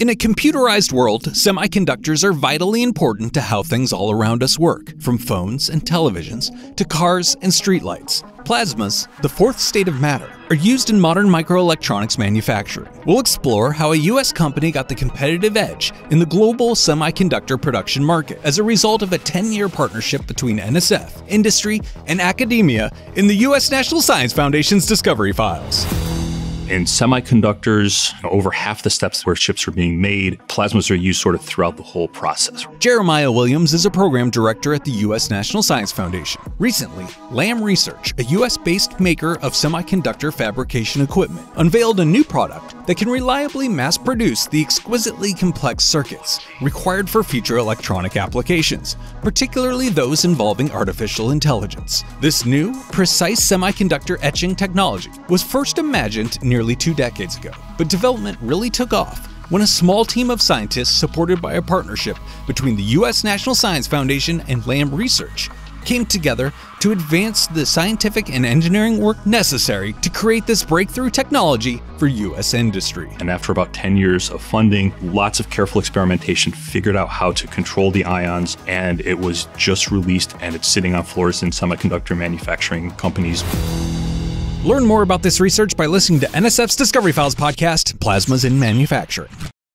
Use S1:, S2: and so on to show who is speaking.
S1: In a computerized world, semiconductors are vitally important to how things all around us work, from phones and televisions to cars and streetlights. Plasmas, the fourth state of matter, are used in modern microelectronics manufacturing. We'll explore how a US company got the competitive edge in the global semiconductor production market as a result of a 10-year partnership between NSF, industry, and academia in the US National Science Foundation's Discovery Files.
S2: In semiconductors, over half the steps where chips are being made, plasmas are used sort of throughout the whole process.
S1: Jeremiah Williams is a program director at the US National Science Foundation. Recently, Lam Research, a US-based maker of semiconductor fabrication equipment, unveiled a new product that can reliably mass-produce the exquisitely complex circuits required for future electronic applications, particularly those involving artificial intelligence. This new, precise semiconductor etching technology was first imagined nearly 2 decades ago, but development really took off when a small team of scientists supported by a partnership between the US National Science Foundation and Lam Research came together to advance the scientific and engineering work necessary to create this breakthrough technology for US industry.
S2: And after about 10 years of funding, lots of careful experimentation, figured out how to control the ions, and it was just released and it's sitting on floors in semiconductor manufacturing companies.
S1: Learn more about this research by listening to NSF's Discovery Files podcast, Plasmas in Manufacturing.